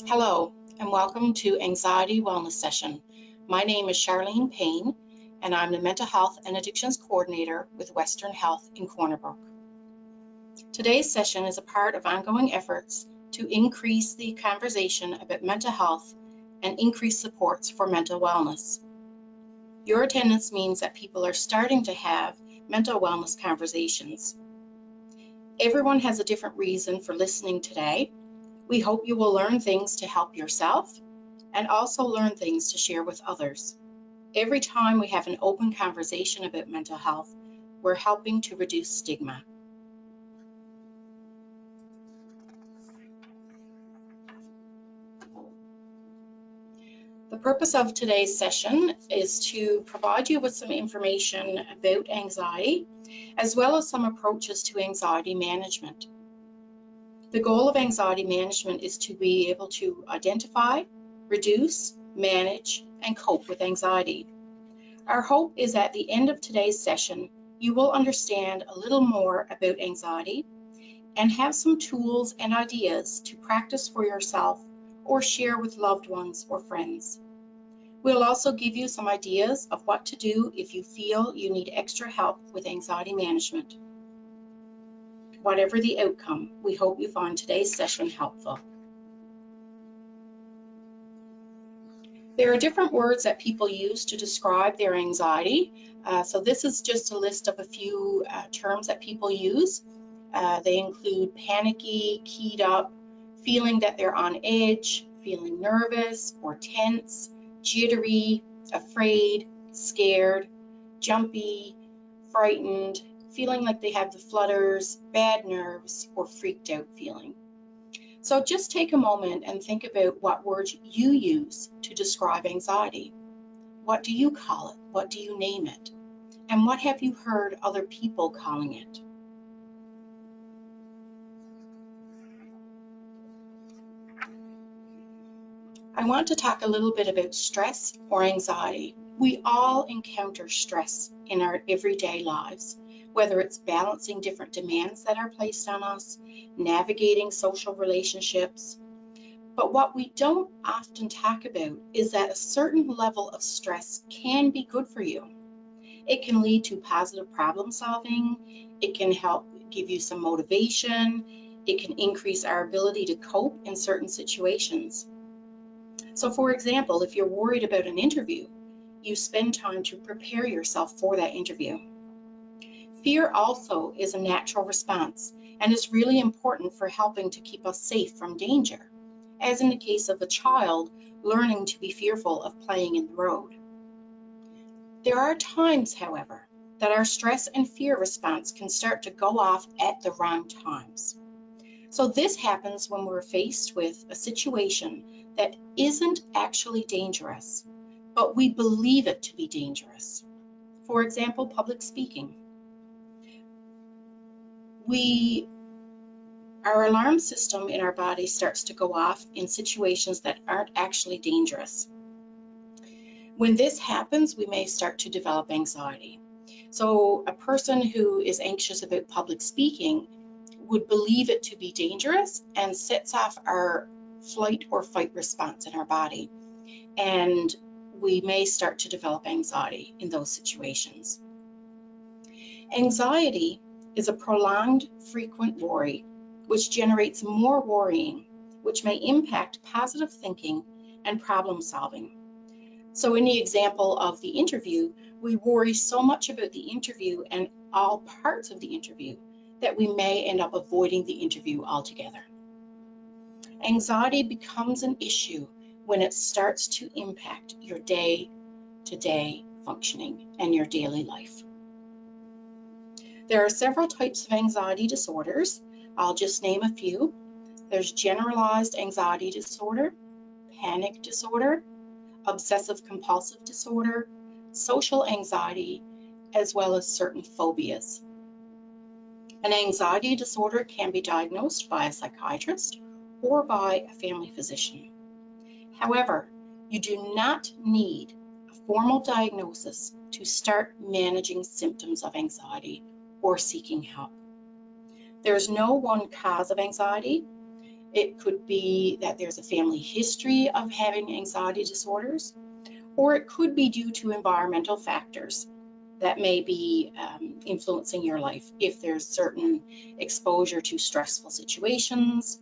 Hello, and welcome to Anxiety Wellness Session. My name is Charlene Payne, and I'm the Mental Health and Addictions Coordinator with Western Health in Corner Brook. Today's session is a part of ongoing efforts to increase the conversation about mental health and increase supports for mental wellness. Your attendance means that people are starting to have mental wellness conversations. Everyone has a different reason for listening today. We hope you will learn things to help yourself and also learn things to share with others. Every time we have an open conversation about mental health, we're helping to reduce stigma. The purpose of today's session is to provide you with some information about anxiety, as well as some approaches to anxiety management. The goal of anxiety management is to be able to identify, reduce, manage, and cope with anxiety. Our hope is at the end of today's session, you will understand a little more about anxiety and have some tools and ideas to practice for yourself or share with loved ones or friends. We'll also give you some ideas of what to do if you feel you need extra help with anxiety management. Whatever the outcome, we hope you find today's session helpful. There are different words that people use to describe their anxiety. So this is just a list of a few terms that people use. They include panicky, keyed up, feeling that they're on edge, feeling nervous or tense, jittery, afraid, scared, jumpy, frightened, feeling like they have the flutters, bad nerves, or freaked out feeling. So just take a moment and think about what words you use to describe anxiety. What do you call it? What do you name it? And what have you heard other people calling it? I want to talk a little bit about stress or anxiety. We all encounter stress in our everyday lives, whether it's balancing different demands that are placed on us, navigating social relationships. But what we don't often talk about is that a certain level of stress can be good for you. It can lead to positive problem solving. It can help give you some motivation. It can increase our ability to cope in certain situations. So for example, if you're worried about an interview, you spend time to prepare yourself for that interview. Fear also is a natural response and is really important for helping to keep us safe from danger, as in the case of a child learning to be fearful of playing in the road. There are times, however, that our stress and fear response can start to go off at the wrong times. So this happens when we're faced with a situation that isn't actually dangerous, but we believe it to be dangerous. For example, public speaking. Our alarm system in our body starts to go off in situations that aren't actually dangerous. When this happens, we may start to develop anxiety. So a person who is anxious about public speaking would believe it to be dangerous and sets off our flight or fight response in our body. And we may start to develop anxiety in those situations. Anxiety is a prolonged, frequent worry, which generates more worrying, which may impact positive thinking and problem solving. So in the example of the interview, we worry so much about the interview and all parts of the interview that we may end up avoiding the interview altogether. Anxiety becomes an issue when it starts to impact your day-to-day functioning and your daily life. There are several types of anxiety disorders. I'll just name a few. There's generalized anxiety disorder, panic disorder, obsessive-compulsive disorder, social anxiety, as well as certain phobias. An anxiety disorder can be diagnosed by a psychiatrist or by a family physician. However, you do not need a formal diagnosis to start managing symptoms of anxiety or seeking help. There is no one cause of anxiety. It could be that there's a family history of having anxiety disorders, or it could be due to environmental factors that may be influencing your life. If there's certain exposure to stressful situations,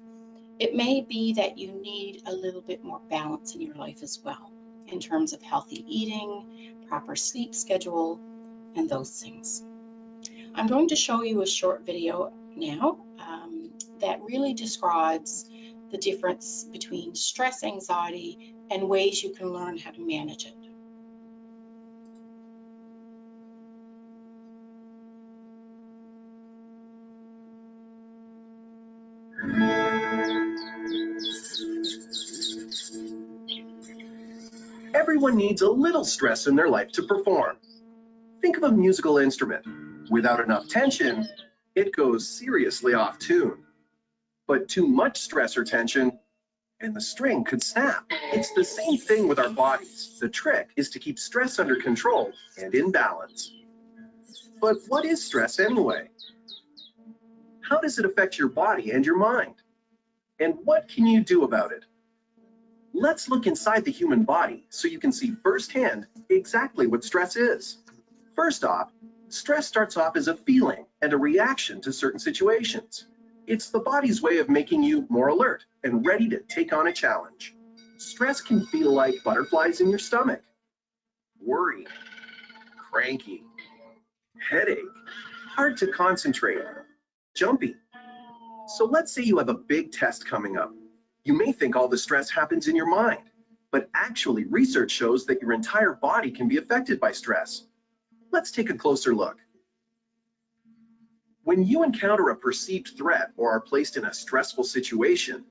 it may be that you need a little bit more balance in your life as well, in terms of healthy eating, proper sleep schedule, and those things. I'm going to show you a short video now that really describes the difference between stress, anxiety, and ways you can learn how to manage it. Everyone needs a little stress in their life to perform. Think of a musical instrument. Without enough tension, it goes seriously off tune. But too much stress or tension, and the string could snap. It's the same thing with our bodies. The trick is to keep stress under control and in balance. But what is stress anyway? How does it affect your body and your mind? And what can you do about it? Let's look inside the human body so you can see firsthand exactly what stress is. First off, stress starts off as a feeling and a reaction to certain situations. It's the body's way of making you more alert and ready to take on a challenge. Stress can feel like butterflies in your stomach, worry, cranky, headache, hard to concentrate, jumpy. So let's say you have a big test coming up. You may think all the stress happens in your mind, but actually research shows that your entire body can be affected by stress. Let's take a closer look. When you encounter a perceived threat or are placed in a stressful situation,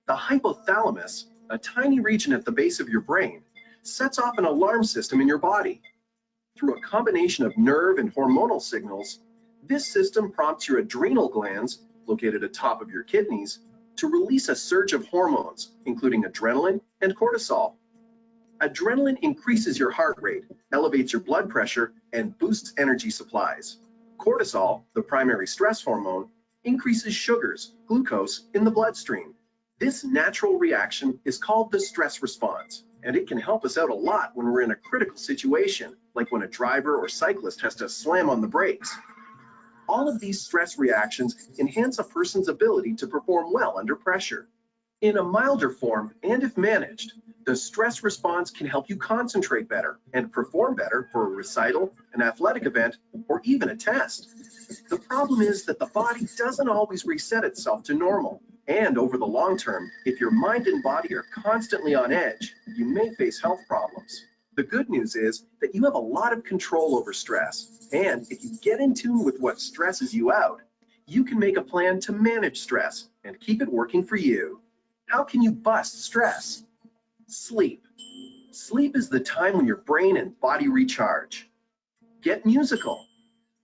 the hypothalamus, a tiny region at the base of your brain, sets off an alarm system in your body. Through a combination of nerve and hormonal signals, this system prompts your adrenal glands, located atop of your kidneys, to release a surge of hormones, including adrenaline and cortisol. Adrenaline increases your heart rate, elevates your blood pressure, and boosts energy supplies. Cortisol, the primary stress hormone, increases sugars, glucose, in the bloodstream. This natural reaction is called the stress response, and it can help us out a lot when we're in a critical situation, like when a driver or cyclist has to slam on the brakes. All of these stress reactions enhance a person's ability to perform well under pressure. In a milder form, and if managed, the stress response can help you concentrate better and perform better for a recital, an athletic event, or even a test. The problem is that the body doesn't always reset itself to normal. And over the long term, if your mind and body are constantly on edge, you may face health problems. The good news is that you have a lot of control over stress. And if you get in tune with what stresses you out, you can make a plan to manage stress and keep it working for you. How can you bust stress? Sleep. Sleep is the time when your brain and body recharge. Get musical.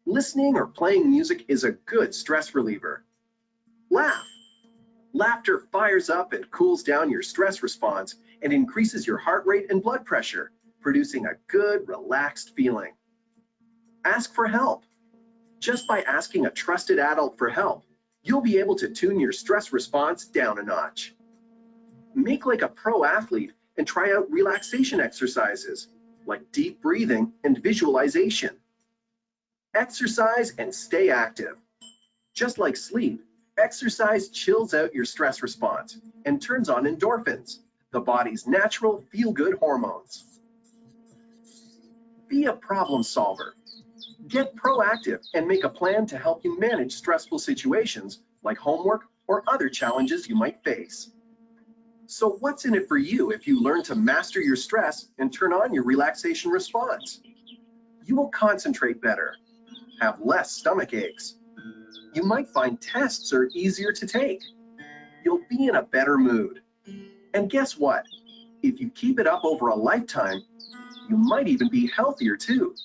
Listening or playing music is a good stress reliever. Laugh. Laughter fires up and cools down your stress response and increases your heart rate and blood pressure, producing a good, relaxed feeling. Ask for help. Just by asking a trusted adult for help, you'll be able to tune your stress response down a notch. Make like a pro athlete and try out relaxation exercises like deep breathing and visualization. Exercise and stay active. Just like sleep, exercise chills out your stress response and turns on endorphins, the body's natural feel-good hormones. Be a problem solver. Get proactive and make a plan to help you manage stressful situations like homework or other challenges you might face. So what's in it for you if you learn to master your stress and turn on your relaxation response? You will concentrate better, have less stomach aches. You might find tests are easier to take. You'll be in a better mood. And guess what? If you keep it up over a lifetime, you might even be healthier too.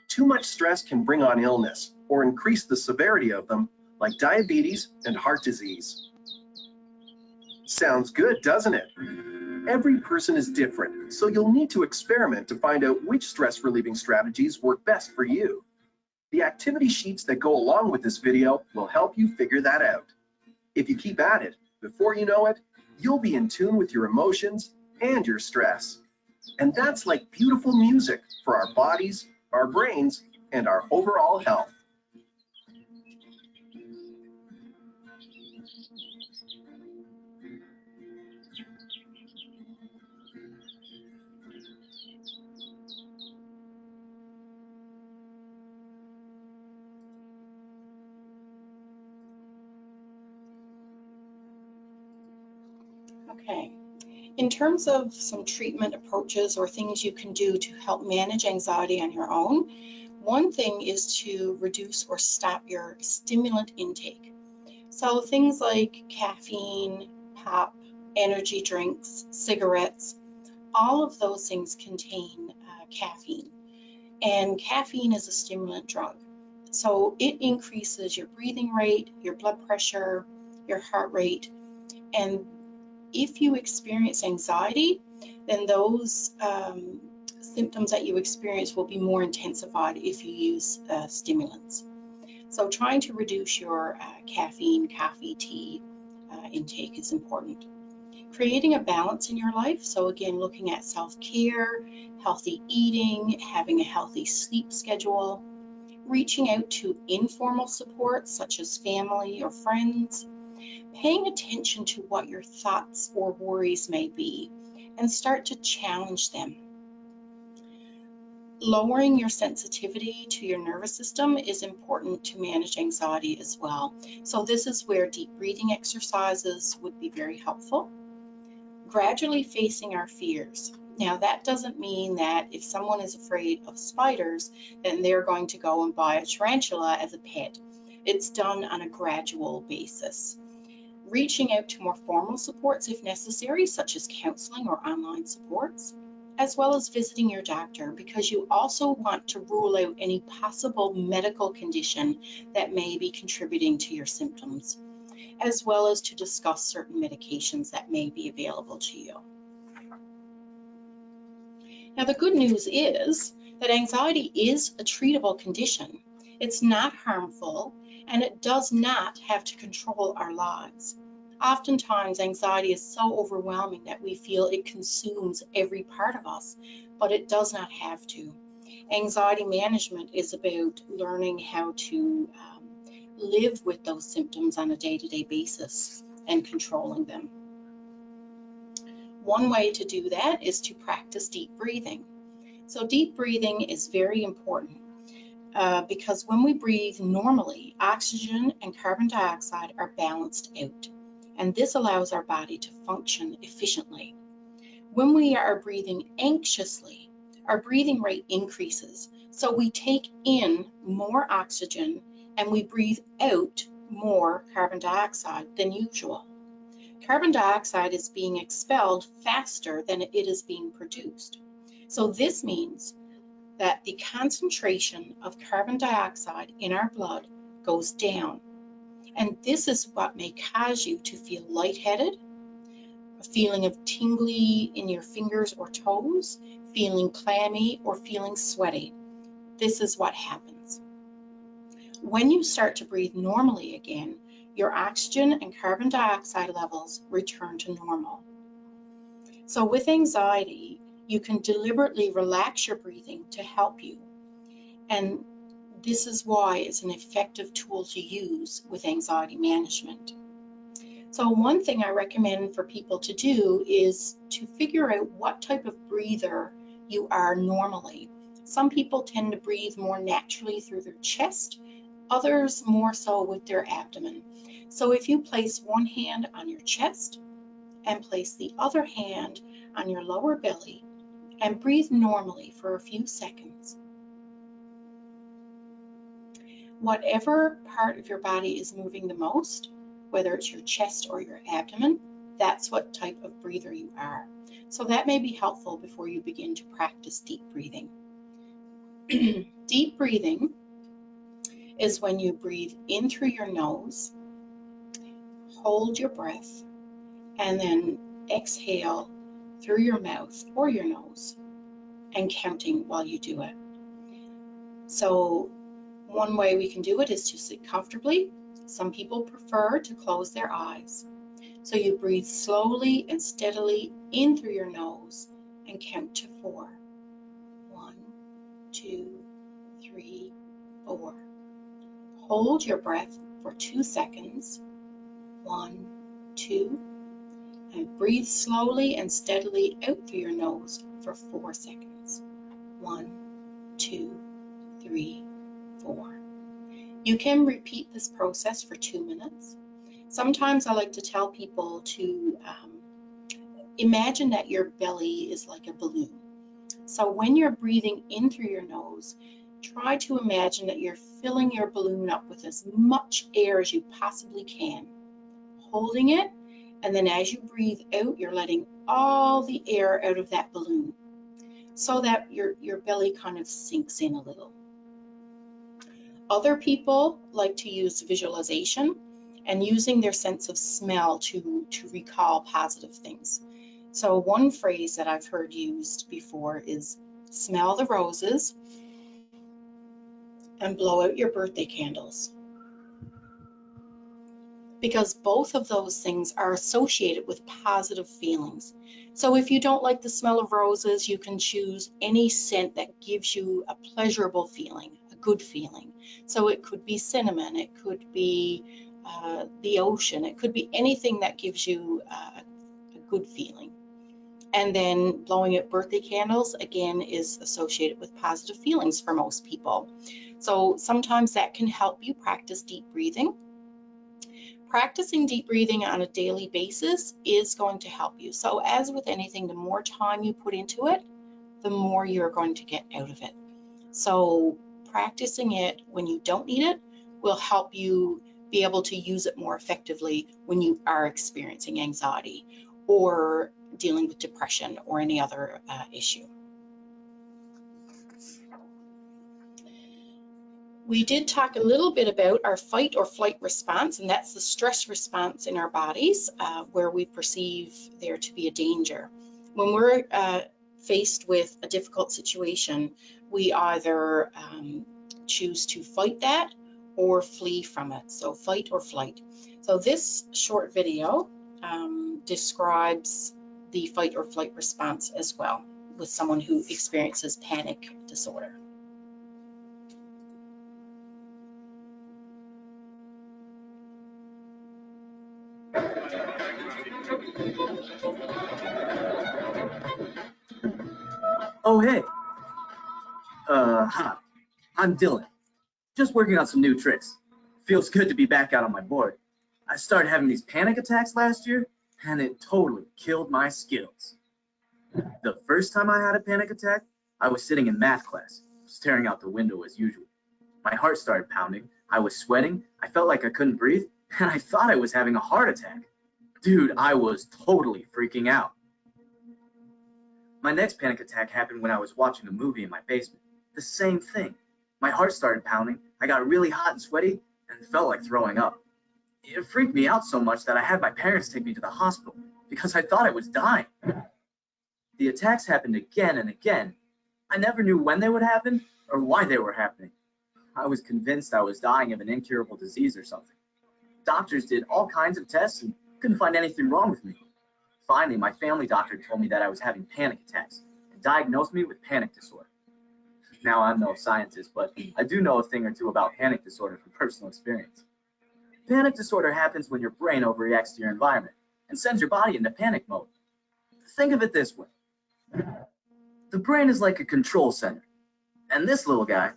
Too much stress can bring on illness or increase the severity of them, like diabetes and heart disease. Sounds good, doesn't it? Every person is different, so you'll need to experiment to find out which stress-relieving strategies work best for you. The activity sheets that go along with this video will help you figure that out. If you keep at it, Before you know it, you'll be in tune with your emotions and your stress. And that's like beautiful music for our bodies, our brains, and our overall health. Okay. In terms of some treatment approaches or things you can do to help manage anxiety on your own, one thing is to reduce or stop your stimulant intake. So things like caffeine, pop, energy drinks, cigarettes, all of those things contain caffeine. And caffeine is a stimulant drug. So it increases your breathing rate, your blood pressure, your heart rate. And if you experience anxiety, then those symptoms that you experience will be more intensified if you use stimulants. So trying to reduce your caffeine, coffee, tea intake is important. Creating a balance in your life. So again, looking at self-care, healthy eating, having a healthy sleep schedule, reaching out to informal support such as family or friends, paying attention to what your thoughts or worries may be and start to challenge them. Lowering your sensitivity to your nervous system is important to manage anxiety as well. So this is where deep breathing exercises would be very helpful. Gradually facing our fears. Now that doesn't mean that if someone is afraid of spiders, then they're going to go and buy a tarantula as a pet. It's done on a gradual basis. Reaching out to more formal supports if necessary, such as counseling or online supports, as well as visiting your doctor, because you also want to rule out any possible medical condition that may be contributing to your symptoms, as well as to discuss certain medications that may be available to you. Now, the good news is that anxiety is a treatable condition. It's not harmful, and it does not have to control our lives. Oftentimes, anxiety is so overwhelming that we feel it consumes every part of us, but it does not have to. Anxiety management is about learning how to live with those symptoms on a day-to-day basis and controlling them. One way to do that is to practice deep breathing. So deep breathing is very important because when we breathe normally, oxygen and carbon dioxide are balanced out, and this allows our body to function efficiently. When we are breathing anxiously, our breathing rate increases, so we take in more oxygen and we breathe out more carbon dioxide than usual. Carbon dioxide is being expelled faster than it is being produced. So this means that the concentration of carbon dioxide in our blood goes down. And this is what may cause you to feel lightheaded, a feeling of tingly in your fingers or toes, feeling clammy, or feeling sweaty. This is what happens. When you start to breathe normally again, your oxygen and carbon dioxide levels return to normal. So with anxiety, you can deliberately relax your breathing to help you. And this is why it's an effective tool to use with anxiety management. So one thing I recommend for people to do is to figure out what type of breather you are normally. Some people tend to breathe more naturally through their chest, others more so with their abdomen. So if you place one hand on your chest and place the other hand on your lower belly and breathe normally for a few seconds. Whatever part of your body is moving the most, whether it's your chest or your abdomen, that's what type of breather you are. So that may be helpful before you begin to practice deep breathing. Deep breathing is when you breathe in through your nose, hold your breath, and then exhale through your mouth or your nose, and counting while you do it. So one way we can do it is to sit comfortably. Some people prefer to close their eyes. So you breathe slowly and steadily in through your nose and count to 4. 1, 2, 3, 4. Hold your breath for 2 seconds. 1, 2, and breathe slowly and steadily out through your nose for 4 seconds. 1, 2, 3, 4. You can repeat this process for 2 minutes. Sometimes I like to tell people to imagine that your belly is like a balloon. So when you're breathing in through your nose, try to imagine that you're filling your balloon up with as much air as you possibly can, holding it, and then as you breathe out, you're letting all the air out of that balloon so that your belly kind of sinks in a little. Other people like to use visualization and using their sense of smell to recall positive things. So one phrase that I've heard used before is smell the roses and blow out your birthday candles, because both of those things are associated with positive feelings. So if you don't like the smell of roses, you can choose any scent that gives you a pleasurable feeling, a good feeling. So it could be cinnamon, it could be the ocean, it could be anything that gives you a good feeling. And then blowing out birthday candles, again, is associated with positive feelings for most people. So sometimes that can help you practice deep breathing. Practicing deep breathing on a daily basis is going to help you. So as with anything, the more time you put into it, the more you're going to get out of it. So practicing it when you don't need it will help you be able to use it more effectively when you are experiencing anxiety or dealing with depression or any other issue. We did talk a little bit about our fight or flight response, and that's the stress response in our bodies where we perceive there to be a danger. When we're faced with a difficult situation, we either choose to fight that or flee from it, so fight or flight. So this short video describes the fight or flight response as well with someone who experiences panic disorder. Oh, hey. Hi. I'm Dylan. Just working on some new tricks. Feels good to be back out on my board. I started having these panic attacks last year, and it totally killed my skills. The first time I had a panic attack, I was sitting in math class, staring out the window as usual. My heart started pounding, I was sweating, I felt like I couldn't breathe, and I thought I was having a heart attack. Dude, I was totally freaking out. My next panic attack happened when I was watching a movie in my basement. The same thing. My heart started pounding, I got really hot and sweaty, and felt like throwing up. It freaked me out so much that I had my parents take me to the hospital because I thought I was dying. The attacks happened again and again. I never knew when they would happen or why they were happening. I was convinced I was dying of an incurable disease or something. Doctors did all kinds of tests and couldn't find anything wrong with me. Finally, my family doctor told me that I was having panic attacks and diagnosed me with panic disorder. Now, I'm no scientist, but I do know a thing or two about panic disorder from personal experience. Panic disorder happens when your brain overreacts to your environment and sends your body into panic mode. Think of it this way. The brain is like a control center, and this little guy,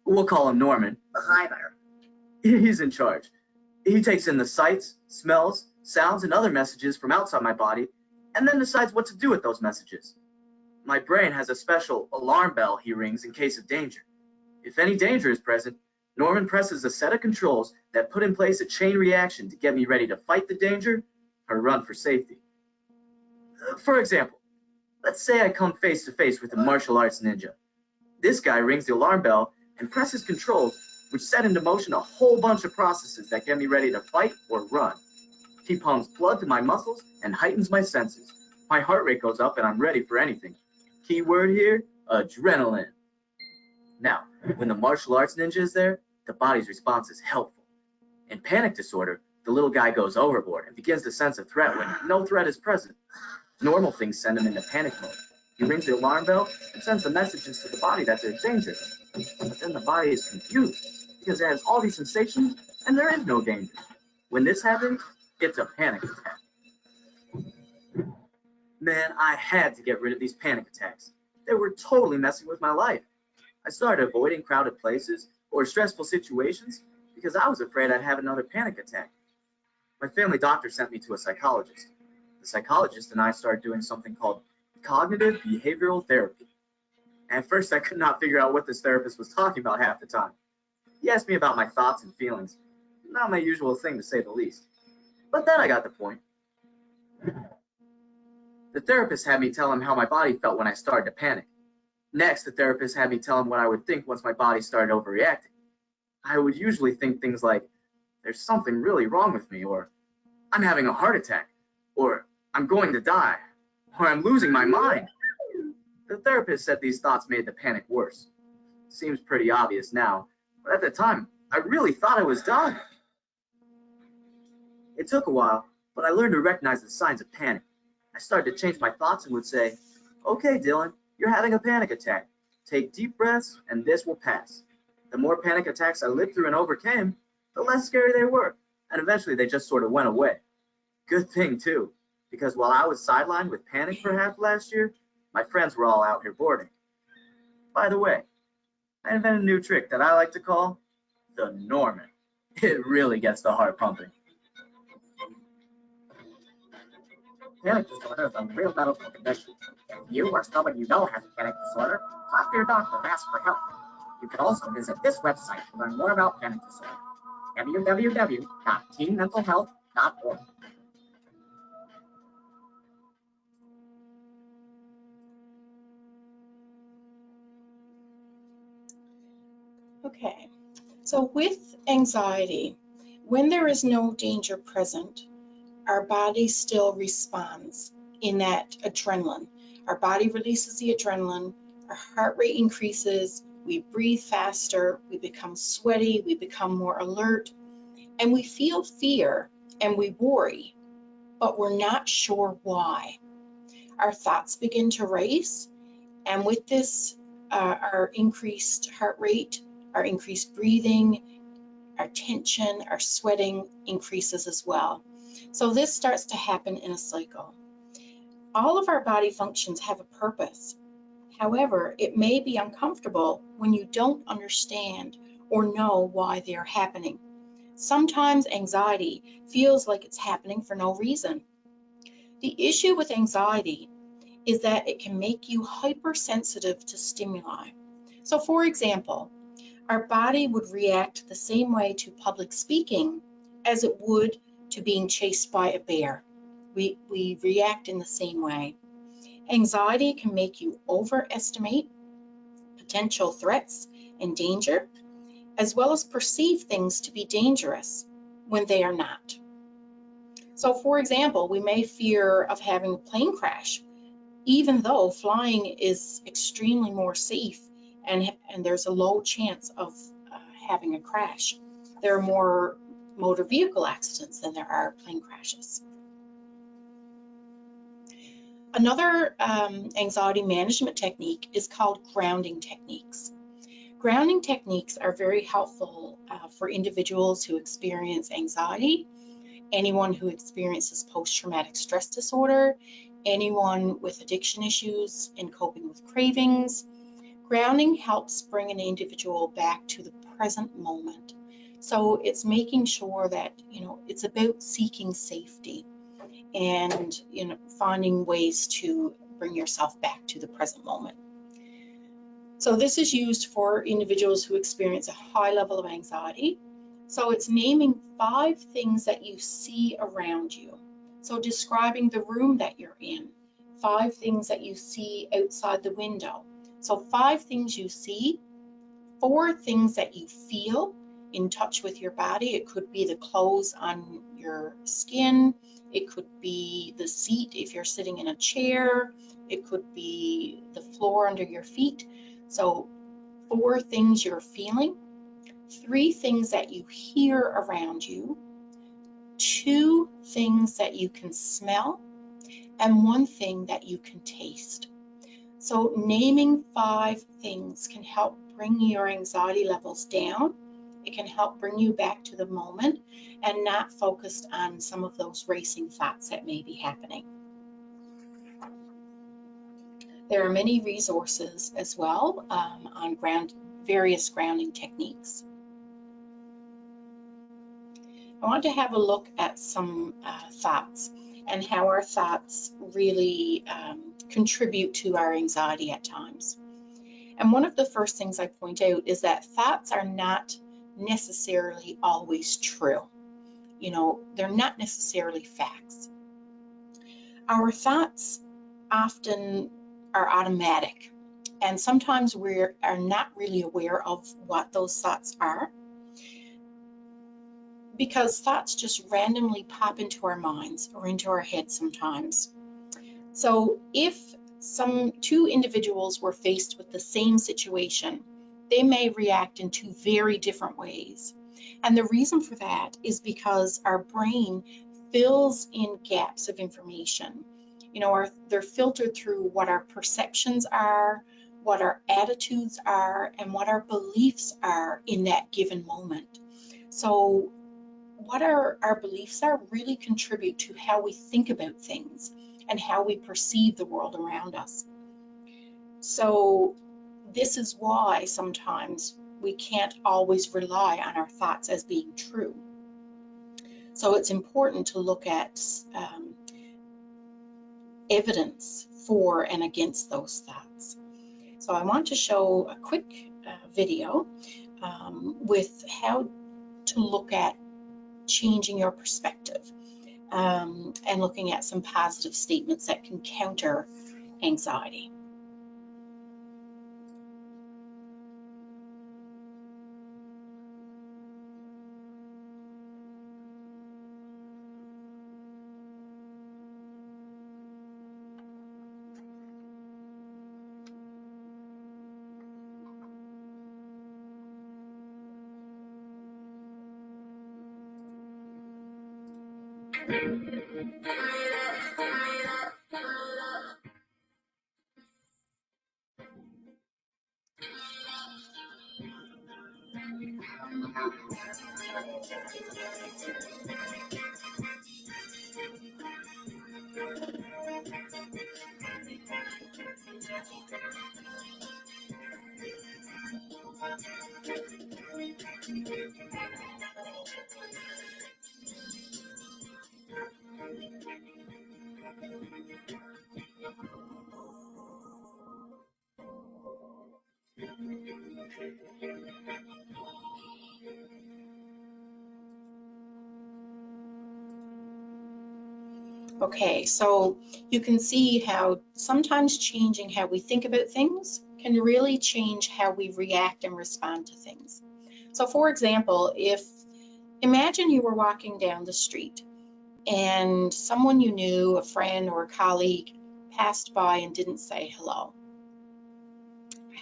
we'll call him Norman. Hi there. He's in charge. He takes in the sights, smells, sounds, and other messages from outside my body, and then decides what to do with those messages. My brain has a special alarm bell he rings in case of danger. If any danger is present, Norman presses a set of controls that put in place a chain reaction to get me ready to fight the danger or run for safety. For example, let's say I come face to face with a martial arts ninja. This guy rings the alarm bell and presses controls which set into motion a whole bunch of processes that get me ready to fight or run. He pumps blood to my muscles and heightens my senses. My heart rate goes up and I'm ready for anything. Key word here, adrenaline. Now, when the martial arts ninja is there, the body's response is helpful. In panic disorder, The little guy goes overboard and begins to sense a threat when no threat is present. Normal things send him into panic mode. He rings the alarm bell and sends the messages to the body that there's danger. But then the body is confused because it has all these sensations and there is no danger. When this happens, it's a panic attack. Man, I had to get rid of these panic attacks. They were totally messing with my life. I started avoiding crowded places or stressful situations because I was afraid I'd have another panic attack. My family doctor sent me to a psychologist. The psychologist and I started doing something called cognitive behavioral therapy. At first, I could not figure out what this therapist was talking about half the time. He asked me about my thoughts and feelings. Not my usual thing, to say the least. But then I got the point. The therapist had me tell him how my body felt when I started to panic. Next, the therapist had me tell him what I would think once my body started overreacting. I would usually think things like, there's something really wrong with me, or I'm having a heart attack, or I'm going to die, or I'm losing my mind. The therapist said these thoughts made the panic worse. Seems pretty obvious now, but at the time, I really thought I was dying. It took a while, but I learned to recognize the signs of panic. I started to change my thoughts and would say, okay, Dylan, you're having a panic attack. Take deep breaths and this will pass. The more panic attacks I lived through and overcame, the less scary they were, and eventually they just sort of went away. Good thing too, because while I was sidelined with panic for half last year, my friends were all out here boarding. By the way, I invented a new trick that I like to call the Norman. It really gets the heart pumping. Panic disorder is a real medical condition. If you or someone you know has a panic disorder, talk to your doctor and ask for help. You can also visit this website to learn more about panic disorder. www.teenmentalhealth.org. Okay, so with anxiety, when there is no danger present, our body still responds in that adrenaline. Our body releases the adrenaline, our heart rate increases, we breathe faster, we become sweaty, we become more alert, and we feel fear and we worry, but we're not sure why. Our thoughts begin to race, and with this, our increased heart rate, our increased breathing, our tension, our sweating increases as well. So this starts to happen in a cycle. All of our body functions have a purpose. However, it may be uncomfortable when you don't understand or know why they are happening. Sometimes anxiety feels like it's happening for no reason. The issue with anxiety is that it can make you hypersensitive to stimuli. So for example, our body would react the same way to public speaking as it would to being chased by a bear. We react in the same way. Anxiety can make you overestimate potential threats and danger, as well as perceive things to be dangerous when they are not. So for example, we may fear of having a plane crash, even though flying is extremely more safe and there's a low chance of having a crash. There are more motor vehicle accidents than there are plane crashes. Another anxiety management technique is called grounding techniques. Grounding techniques are very helpful for individuals who experience anxiety, anyone who experiences post-traumatic stress disorder, anyone with addiction issues and coping with cravings. Grounding helps bring an individual back to the present moment. So it's making sure that, it's about seeking safety and, finding ways to bring yourself back to the present moment. So this is used for individuals who experience a high level of anxiety. So it's naming 5 things that you see around you. So describing the room that you're in, 5 things that you see outside the window. So 5 things you see, 4 things that you feel in touch with your body. It could be the clothes on your skin. It could be the seat if you're sitting in a chair. It could be the floor under your feet. So 4 things you're feeling, 3 things that you hear around you, 2 things that you can smell and 1 thing that you can taste. So naming 5 things can help bring your anxiety levels down. It can help bring you back to the moment and not focused on some of those racing thoughts that may be happening. There are many resources as well on various grounding techniques. I want to have a look at some thoughts and how our thoughts really contribute to our anxiety at times. And one of the first things I point out is that thoughts are not necessarily always true. You know, they're not necessarily facts. Our thoughts often are automatic, and sometimes we are not really aware of what those thoughts are, because thoughts just randomly pop into our minds or into our heads sometimes. So if 2 individuals were faced with the same situation, they may react in 2 very different ways. And the reason for that is because our brain fills in gaps of information. You know, they're filtered through what our perceptions are, what our attitudes are, and what our beliefs are in that given moment. So what our beliefs are really contribute to how we think about things and how we perceive the world around us. So this is why sometimes we can't always rely on our thoughts as being true. So it's important to look at evidence for and against those thoughts. So I want to show a quick video with how to look at changing your perspective and looking at some positive statements that can counter anxiety. Okay, so you can see how sometimes changing how we think about things can really change how we react and respond to things. So for example, imagine you were walking down the street and someone you knew, a friend or a colleague, passed by and didn't say hello.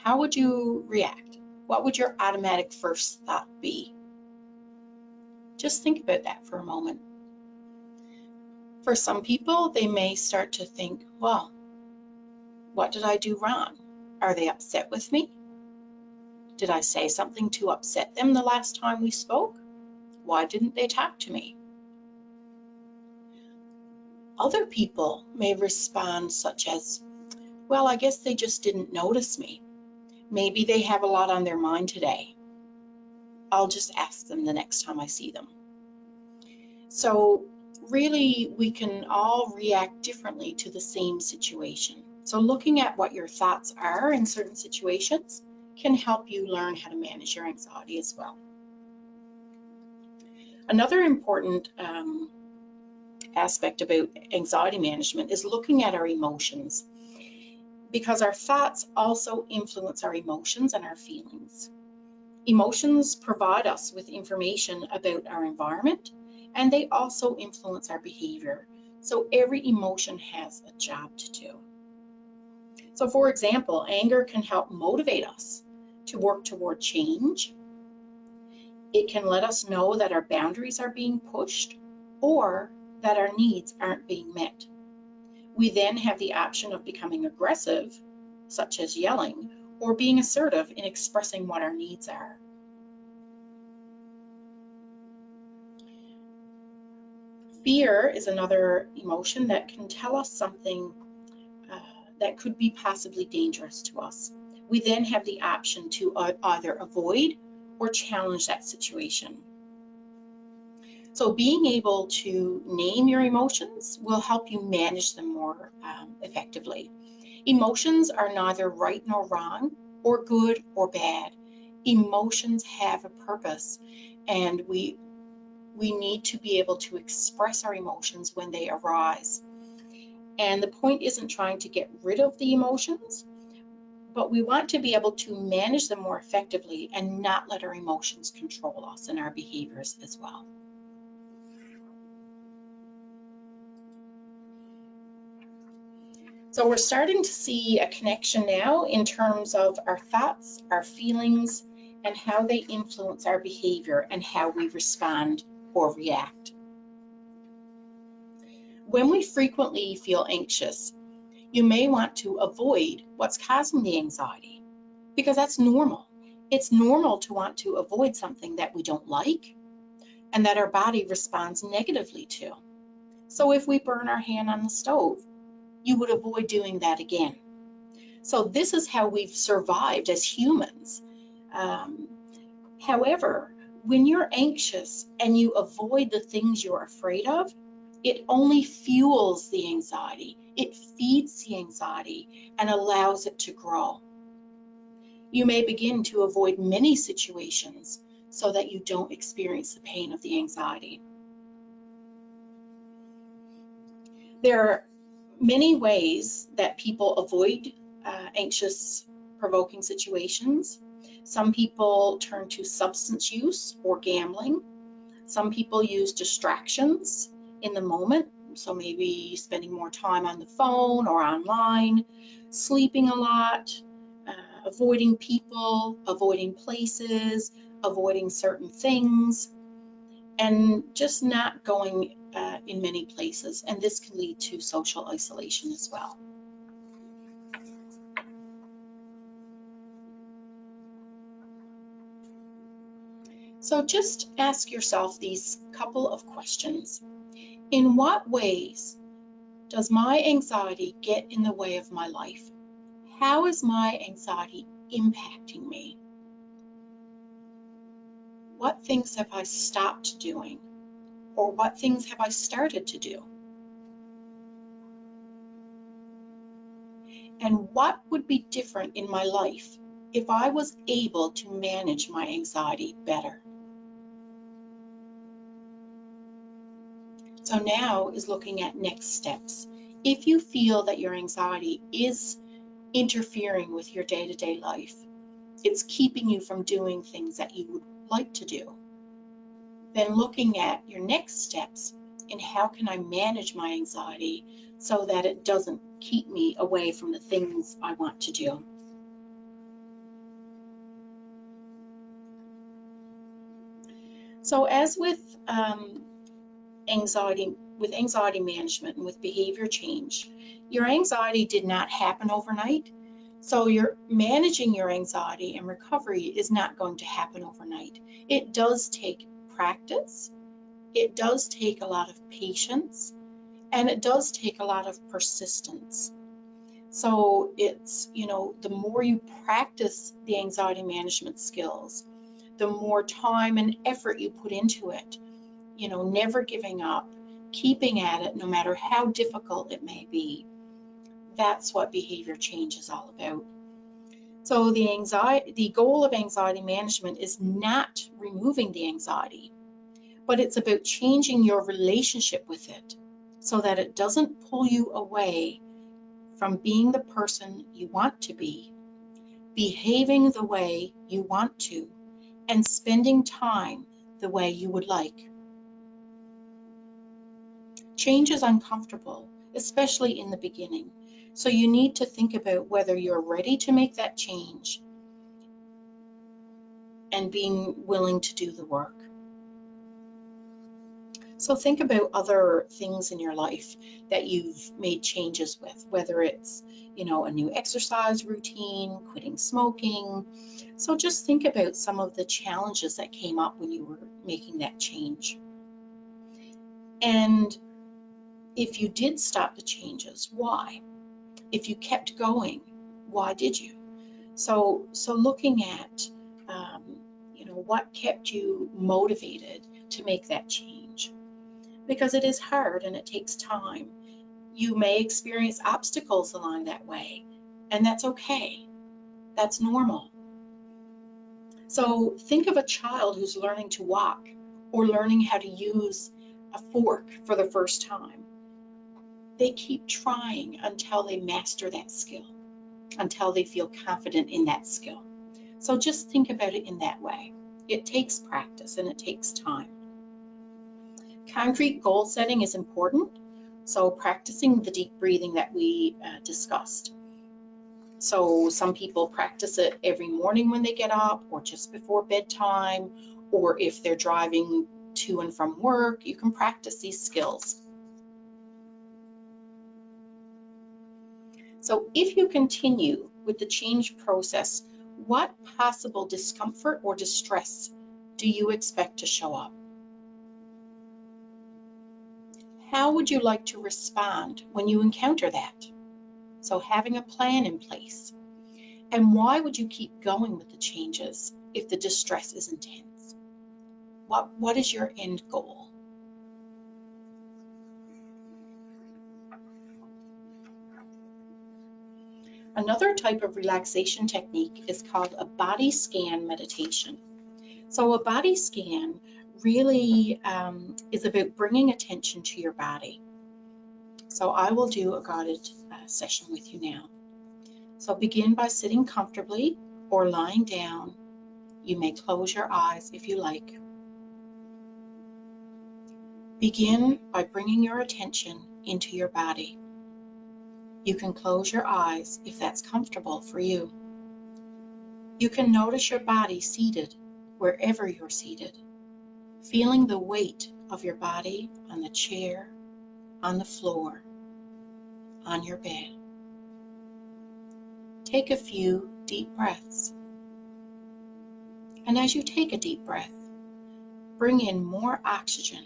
How would you react? What would your automatic first thought be? Just think about that for a moment. For some people, they may start to think, well, what did I do wrong? Are they upset with me? Did I say something to upset them the last time we spoke? Why didn't they talk to me? Other people may respond such as, well, I guess they just didn't notice me. Maybe they have a lot on their mind today. I'll just ask them the next time I see them. So really, we can all react differently to the same situation. So looking at what your thoughts are in certain situations can help you learn how to manage your anxiety as well. Another important aspect about anxiety management is looking at our emotions, because our thoughts also influence our emotions and our feelings. Emotions provide us with information about our environment, and they also influence our behavior. So every emotion has a job to do. So for example, anger can help motivate us to work toward change. It can let us know that our boundaries are being pushed, or that our needs aren't being met. We then have the option of becoming aggressive, such as yelling, or being assertive in expressing what our needs are. Fear is another emotion that can tell us something that could be possibly dangerous to us. We then have the option to either avoid or challenge that situation. So being able to name your emotions will help you manage them more effectively. Emotions are neither right nor wrong, or good or bad. Emotions have a purpose, and we need to be able to express our emotions when they arise. And the point isn't trying to get rid of the emotions, but we want to be able to manage them more effectively and not let our emotions control us and our behaviors as well. So we're starting to see a connection now in terms of our thoughts, our feelings, and how they influence our behavior and how we respond or react. When we frequently feel anxious, you may want to avoid what's causing the anxiety, because that's normal. It's normal to want to avoid something that we don't like and that our body responds negatively to. So if we burn our hand on the stove, you would avoid doing that again. So this is how we've survived as humans. However, when you're anxious and you avoid the things you're afraid of, it only fuels the anxiety. It feeds the anxiety and allows it to grow. You may begin to avoid many situations so that you don't experience the pain of the anxiety. There are many ways that people avoid anxious, provoking situations. Some people turn to substance use or gambling. Some people use distractions in the moment, so maybe spending more time on the phone or online, sleeping a lot, avoiding people, avoiding places, avoiding certain things, and just not going in many places. And this can lead to social isolation as well. So just ask yourself these couple of questions. In what ways does my anxiety get in the way of my life? How is my anxiety impacting me? What things have I stopped doing? Or what things have I started to do? And what would be different in my life if I was able to manage my anxiety better? So now is looking at next steps. If you feel that your anxiety is interfering with your day-to-day life, it's keeping you from doing things that you would like to do, then looking at your next steps in how can I manage my anxiety so that it doesn't keep me away from the things I want to do. So as with anxiety management and with behavior change, your anxiety did not happen overnight. So you're managing your anxiety and recovery is not going to happen overnight. It does take practice. It does take a lot of patience, and it does take a lot of persistence. So it's, the more you practice the anxiety management skills, the more time and effort you put into it, never giving up, keeping at it no matter how difficult it may be. That's what behavior change is all about. So the goal of anxiety management is not removing the anxiety, but it's about changing your relationship with it so that it doesn't pull you away from being the person you want to be, behaving the way you want to, and spending time the way you would like. Change is uncomfortable, especially in the beginning. So you need to think about whether you're ready to make that change and being willing to do the work. So think about other things in your life that you've made changes with, whether it's, a new exercise routine, quitting smoking. So just think about some of the challenges that came up when you were making that change. And if you did stop the changes, why? If you kept going, why did you? So looking at, what kept you motivated to make that change. Because it is hard and it takes time. You may experience obstacles along that way, and that's okay. That's normal. So think of a child who's learning to walk or learning how to use a fork for the first time. They keep trying until they master that skill, until they feel confident in that skill. So just think about it in that way. It takes practice and it takes time. Concrete goal setting is important, so practicing the deep breathing that we discussed. So some people practice it every morning when they get up, or just before bedtime, or if they're driving to and from work, you can practice these skills. So if you continue with the change process, what possible discomfort or distress do you expect to show up? How would you like to respond when you encounter that? So having a plan in place. And why would you keep going with the changes if the distress is intense? What is your end goal? Another type of relaxation technique is called a body scan meditation. So a body scan really is about bringing attention to your body. So I will do a guided session with you now. So begin by sitting comfortably or lying down. You may close your eyes if you like. Begin by bringing your attention into your body. You can close your eyes if that's comfortable for you. You can notice your body seated wherever you're seated, feeling the weight of your body on the chair, on the floor, on your bed. Take a few deep breaths. And as you take a deep breath, bring in more oxygen,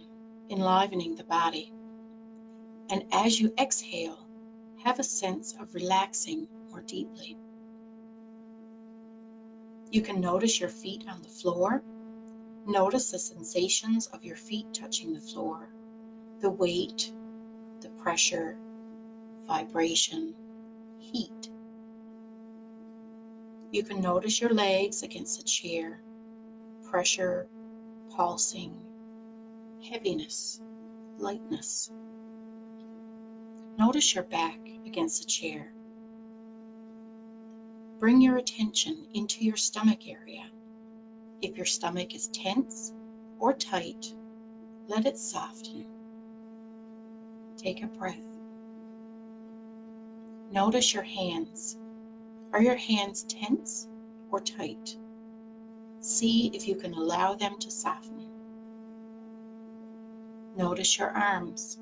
enlivening the body. And as you exhale, have a sense of relaxing more deeply. You can notice your feet on the floor. Notice the sensations of your feet touching the floor, the weight, the pressure, vibration, heat. You can notice your legs against the chair, pressure, pulsing, heaviness, lightness. Notice your back against the chair. Bring your attention into your stomach area. If your stomach is tense or tight, let it soften. Take a breath. Notice your hands. Are your hands tense or tight? See if you can allow them to soften. Notice your arms.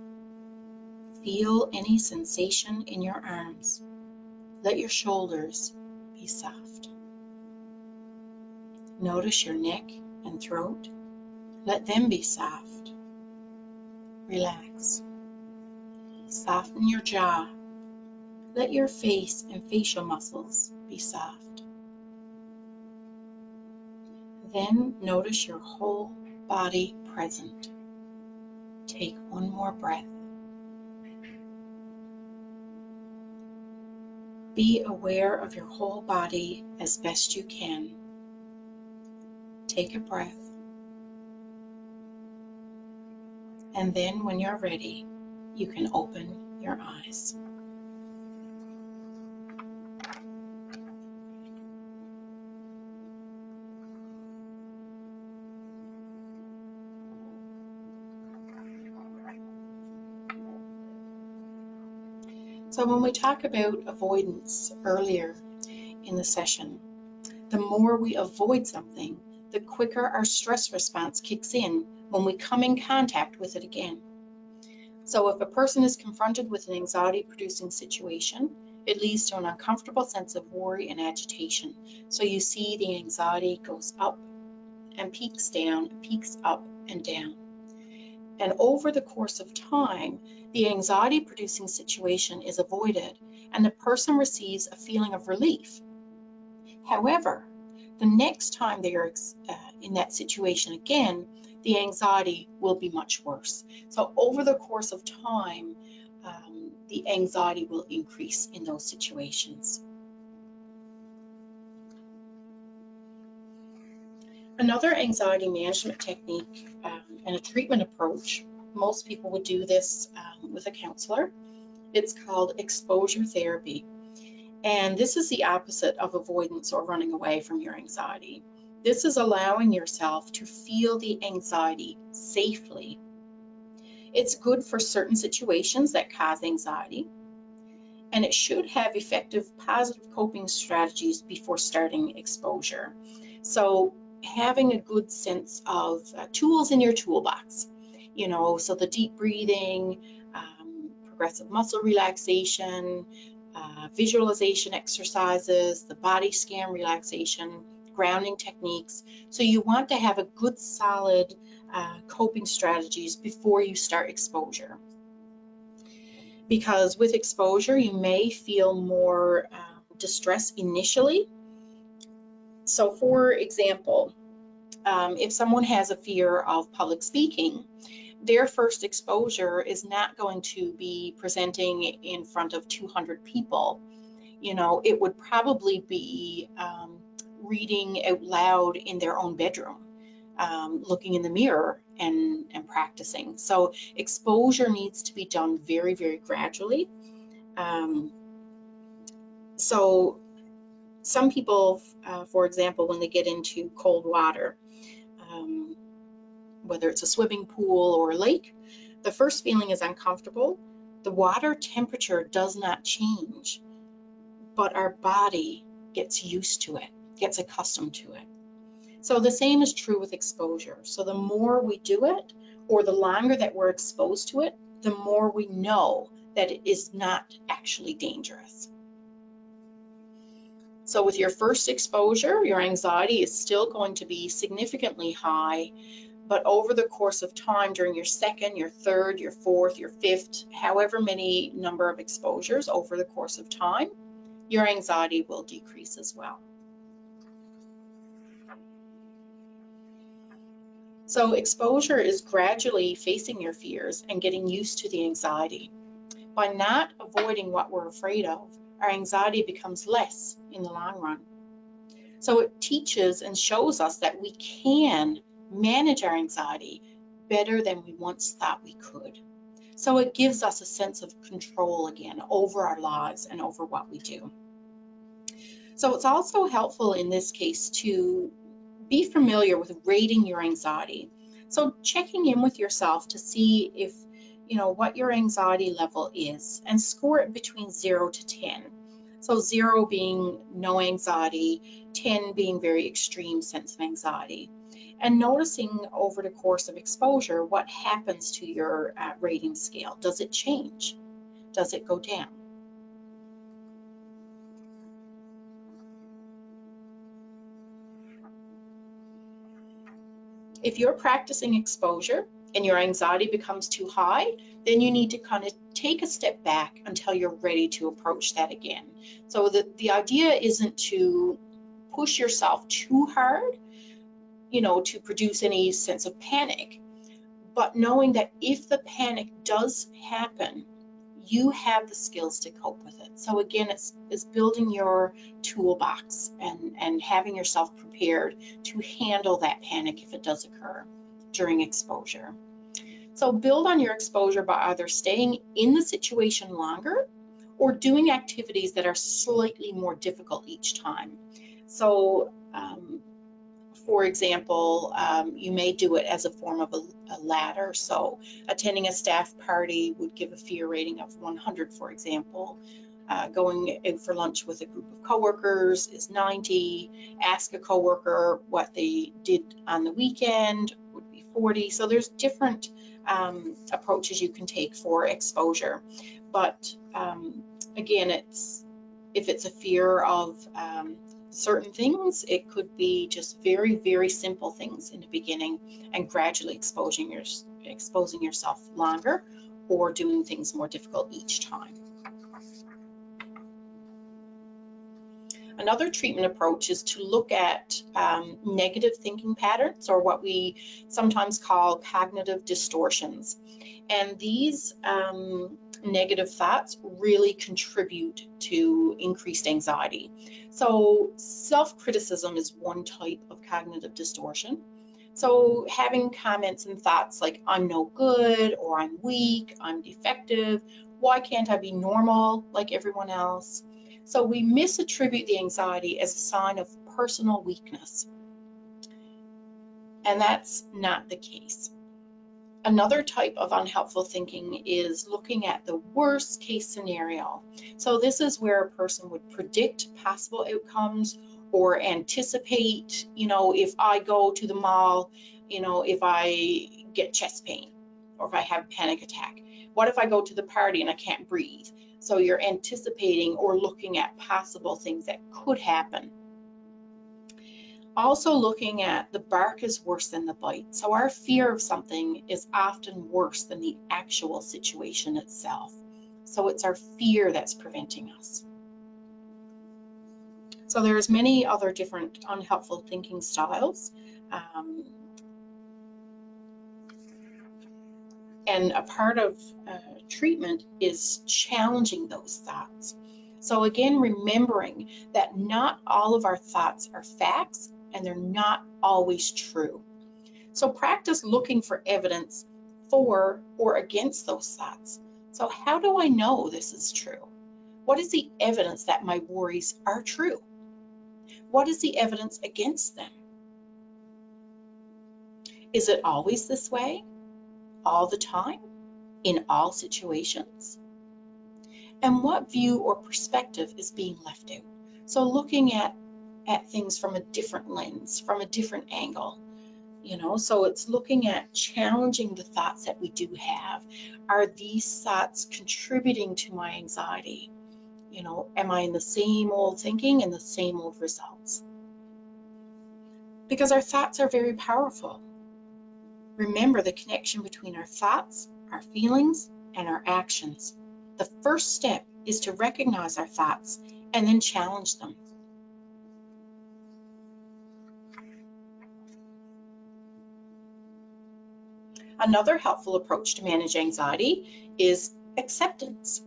Feel any sensation in your arms. Let your shoulders be soft. Notice your neck and throat. Let them be soft. Relax. Soften your jaw. Let your face and facial muscles be soft. Then notice your whole body present. Take one more breath. Be aware of your whole body as best you can. Take a breath. And then when you're ready, you can open your eyes. So when we talk about avoidance earlier in the session, the more we avoid something, the quicker our stress response kicks in when we come in contact with it again. So if a person is confronted with an anxiety-producing situation, it leads to an uncomfortable sense of worry and agitation. So you see the anxiety goes up and peaks down, peaks up and down. And over the course of time, the anxiety-producing situation is avoided and the person receives a feeling of relief. However, the next time they are in that situation again, the anxiety will be much worse. So over the course of time, the anxiety will increase in those situations. Another anxiety management technique and a treatment approach, most people would do this with a counselor. It's called exposure therapy. And this is the opposite of avoidance or running away from your anxiety. This is allowing yourself to feel the anxiety safely. It's good for certain situations that cause anxiety, and it should have effective positive coping strategies before starting exposure. So having a good sense of tools in your toolbox, so the deep breathing, progressive muscle relaxation, visualization exercises, the body scan relaxation, grounding techniques. So you want to have a good solid coping strategies before you start exposure. Because with exposure, you may feel more distress initially. So for example, if someone has a fear of public speaking, their first exposure is not going to be presenting in front of 200 people. It would probably be reading out loud in their own bedroom, looking in the mirror and practicing. So exposure needs to be done very, very gradually. So some people, for example, when they get into cold water, whether it's a swimming pool or a lake, the first feeling is uncomfortable. The water temperature does not change, but our body gets used to it, gets accustomed to it. So the same is true with exposure. So the more we do it, or the longer that we're exposed to it, the more we know that it is not actually dangerous. So with your first exposure, your anxiety is still going to be significantly high, but over the course of time, during your second, your third, your fourth, your fifth, however many number of exposures over the course of time, your anxiety will decrease as well. So exposure is gradually facing your fears and getting used to the anxiety. By not avoiding what we're afraid of, our anxiety becomes less in the long run. So it teaches and shows us that we can manage our anxiety better than we once thought we could. So it gives us a sense of control again over our lives and over what we do. So it's also helpful in this case to be familiar with rating your anxiety. So checking in with yourself to see if, what your anxiety level is, and score it between 0 to 10. So 0 being no anxiety, 10 being very extreme sense of anxiety. And noticing over the course of exposure what happens to your rating scale. Does it change? Does it go down? If you're practicing exposure and your anxiety becomes too high, then you need to kind of take a step back until you're ready to approach that again. So the idea isn't to push yourself too hard, to produce any sense of panic, but knowing that if the panic does happen, you have the skills to cope with it. So again, it's building your toolbox and having yourself prepared to handle that panic if it does occur during exposure. So build on your exposure by either staying in the situation longer or doing activities that are slightly more difficult each time. So for example, you may do it as a form of a ladder. So attending a staff party would give a fear rating of 100, for example. Going out for lunch with a group of coworkers is 90. Ask a coworker what they did on the weekend would be 40. So there's different approaches you can take for exposure. But again, if it's a fear of certain things, it could be just very, very simple things in the beginning and gradually exposing yourself longer, or doing things more difficult each time. Another treatment approach is to look at negative thinking patterns, or what we sometimes call cognitive distortions. And these negative thoughts really contribute to increased anxiety. So self-criticism is one type of cognitive distortion. So having comments and thoughts like I'm no good, or I'm weak, I'm defective, why can't I be normal like everyone else? So we misattribute the anxiety as a sign of personal weakness, and that's not the case. Another type of unhelpful thinking is looking at the worst case scenario. So this is where a person would predict possible outcomes or anticipate, if I go to the mall, if I get chest pain or if I have a panic attack. What if I go to the party and I can't breathe? So you're anticipating or looking at possible things that could happen. Also looking at the bark is worse than the bite. So our fear of something is often worse than the actual situation itself. So it's our fear that's preventing us. So there's many other different unhelpful thinking styles. And a part of treatment is challenging those thoughts. So again, remembering that not all of our thoughts are facts, and they're not always true. So practice looking for evidence for or against those thoughts. So how do I know this is true? What is the evidence that my worries are true? What is the evidence against them? Is it always this way? All the time? In all situations? And what view or perspective is being left out? So looking at things from a different lens, from a different angle, so it's looking at challenging the thoughts that we do have. Are these thoughts contributing to my anxiety? Am I in the same old thinking and the same old results? Because our thoughts are very powerful. Remember the connection between our thoughts, our feelings, and our actions. The first step is to recognize our thoughts and then challenge them. Another helpful approach to manage anxiety is acceptance.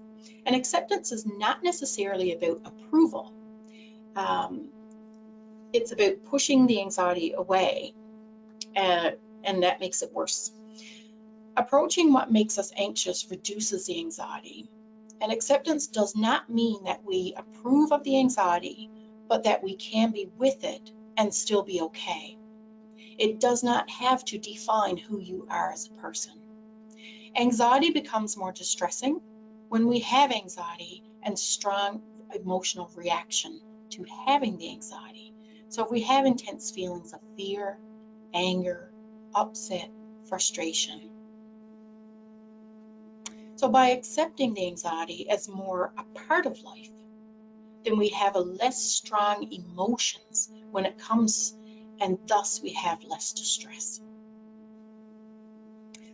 And acceptance is not necessarily about approval. It's about pushing the anxiety away, and that makes it worse. Approaching what makes us anxious reduces the anxiety. And acceptance does not mean that we approve of the anxiety, but that we can be with it and still be okay. It does not have to define who you are as a person. Anxiety becomes more distressing when we have anxiety and strong emotional reaction to having the anxiety. So if we have intense feelings of fear, anger, upset, frustration. So by accepting the anxiety as more a part of life, then we have a less strong emotions when it comes, and thus we have less distress.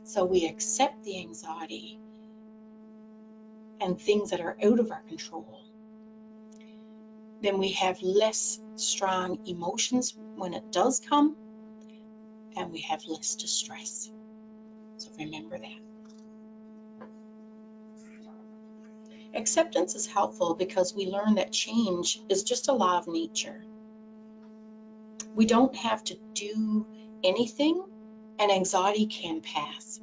So we accept the anxiety and things that are out of our control. Then we have less strong emotions when it does come, and we have less distress. So remember that. Acceptance is helpful because we learn that change is just a law of nature. We don't have to do anything, and anxiety can pass.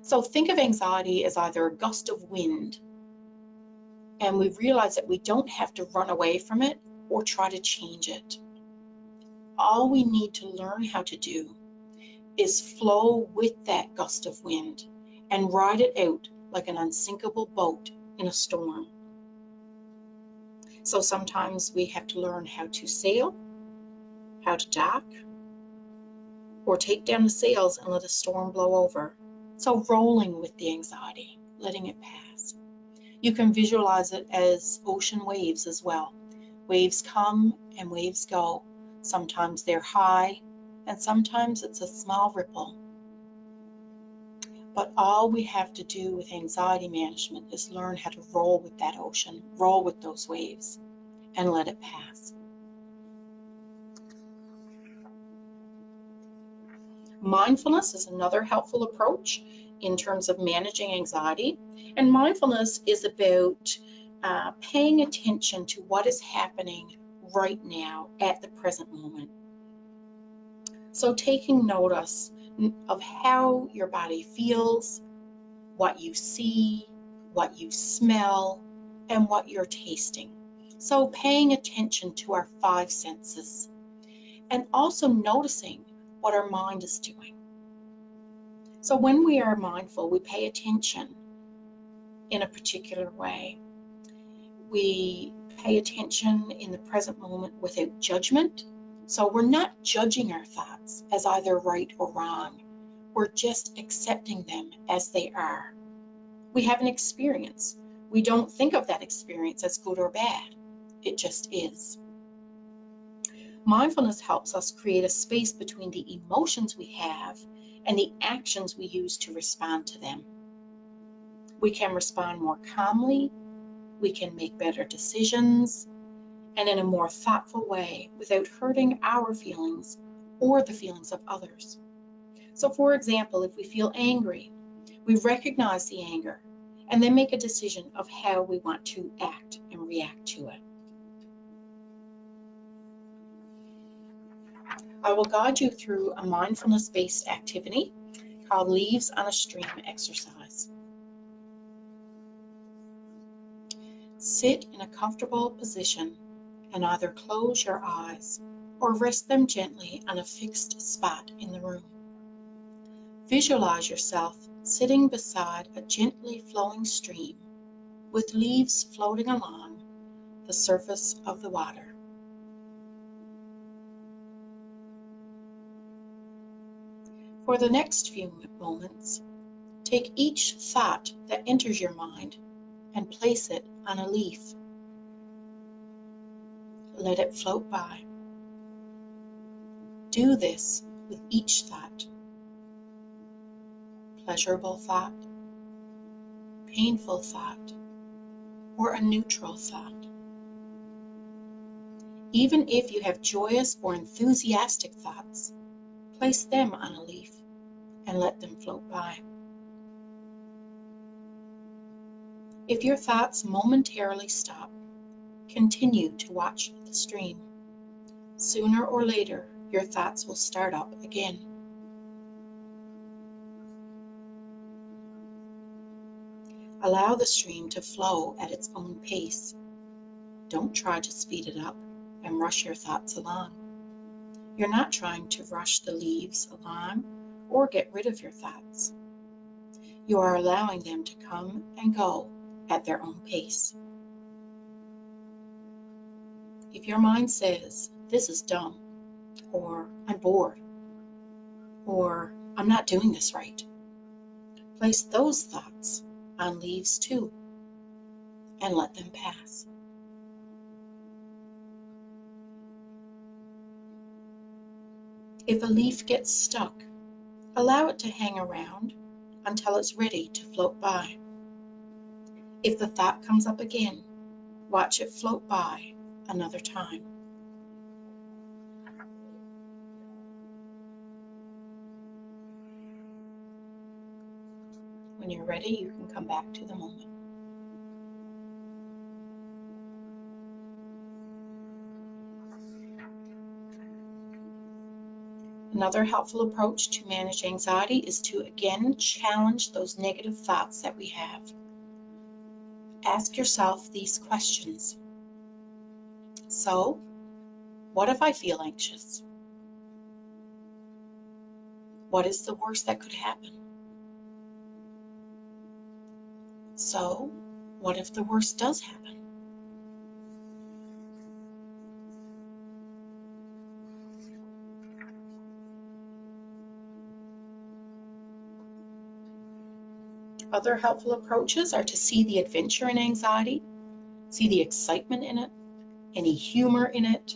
So think of anxiety as either a gust of wind, and we realize that we don't have to run away from it or try to change it. All we need to learn how to do is flow with that gust of wind and ride it out like an unsinkable boat in a storm. So sometimes we have to learn how to sail, how to dock, or take down the sails and let a storm blow over. So rolling with the anxiety, letting it pass. You can visualize it as ocean waves as well. Waves come and waves go. Sometimes they're high, and sometimes it's a small ripple. But all we have to do with anxiety management is learn how to roll with that ocean, roll with those waves, and let it pass. Mindfulness is another helpful approach in terms of managing anxiety. And mindfulness is about paying attention to what is happening right now at the present moment. So taking notice of how your body feels, what you see, what you smell, and what you're tasting. So paying attention to our 5 senses and also noticing what our mind is doing. So when we are mindful, we pay attention in a particular way. We pay attention in the present moment without judgment. So we're not judging our thoughts as either right or wrong. We're just accepting them as they are. We have an experience. We don't think of that experience as good or bad. It just is. Mindfulness helps us create a space between the emotions we have and the actions we use to respond to them. We can respond more calmly, we can make better decisions, and in a more thoughtful way without hurting our feelings or the feelings of others. So for example, if we feel angry, we recognize the anger and then make a decision of how we want to act and react to it. I will guide you through a mindfulness-based activity called Leaves on a Stream exercise. Sit in a comfortable position and either close your eyes or rest them gently on a fixed spot in the room. Visualize yourself sitting beside a gently flowing stream with leaves floating along the surface of the water. For the next few moments, take each thought that enters your mind and place it on a leaf. Let it float by. Do this with each thought. Pleasurable thought, painful thought, or a neutral thought. Even if you have joyous or enthusiastic thoughts, place them on a leaf and let them float by. If your thoughts momentarily stop, continue to watch the stream. Sooner or later, your thoughts will start up again. Allow the stream to flow at its own pace. Don't try to speed it up and rush your thoughts along. You're not trying to rush the leaves along or get rid of your thoughts. You are allowing them to come and go at their own pace. If your mind says, "This is dumb," or "I'm bored," or "I'm not doing this right," place those thoughts on leaves too and let them pass. If a leaf gets stuck, allow it to hang around until it's ready to float by. If the thought comes up again, watch it float by another time. When you're ready, you can come back to the moment. Another helpful approach to manage anxiety is to again challenge those negative thoughts that we have. Ask yourself these questions. So, what if I feel anxious? What is the worst that could happen? So, what if the worst does happen? Other helpful approaches are to see the adventure in anxiety, see the excitement in it, any humor in it,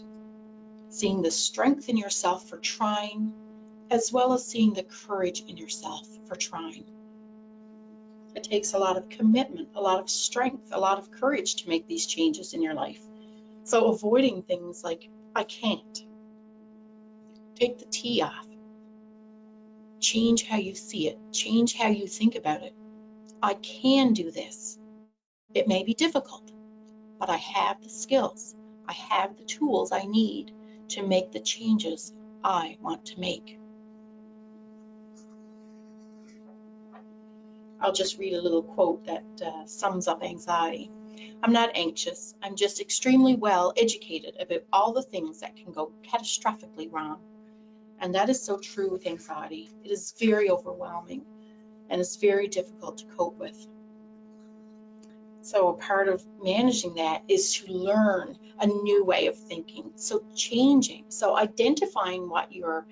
seeing the strength in yourself for trying, as well as seeing the courage in yourself for trying. It takes a lot of commitment, a lot of strength, a lot of courage to make these changes in your life. So avoiding things like, I can't. Take the T off. Change how you see it. Change how you think about it. I can do this. It may be difficult, but I have the skills. I have the tools I need to make the changes I want to make. I'll just read a little quote that sums up anxiety. I'm not anxious. I'm just extremely well educated about all the things that can go catastrophically wrong. And that is so true with anxiety. It is very overwhelming and it's very difficult to cope with. So a part of managing that is to learn a new way of thinking. So changing, so identifying what your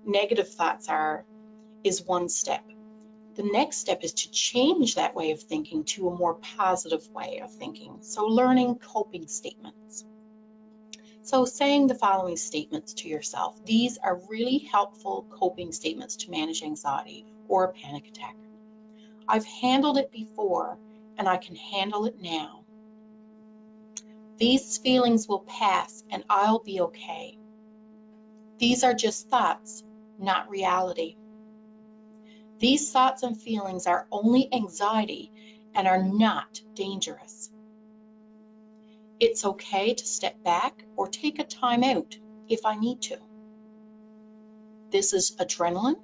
negative thoughts are is one step. The next step is to change that way of thinking to a more positive way of thinking. So learning coping statements. So saying the following statements to yourself. These are really helpful coping statements to manage anxiety or a panic attack. I've handled it before and I can handle it now. These feelings will pass and I'll be okay. These are just thoughts, not reality. These thoughts and feelings are only anxiety and are not dangerous. It's okay to step back or take a time out if I need to. This is adrenaline,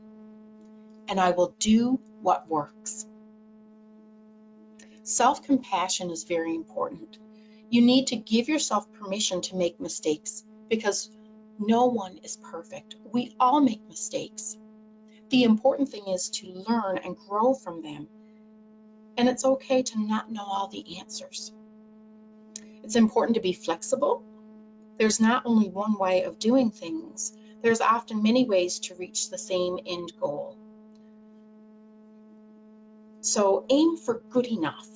and I will do what works. Self-compassion is very important. You need to give yourself permission to make mistakes because no one is perfect. We all make mistakes. The important thing is to learn and grow from them. And it's okay to not know all the answers. It's important to be flexible. There's not only one way of doing things. There's often many ways to reach the same end goal. So aim for good enough,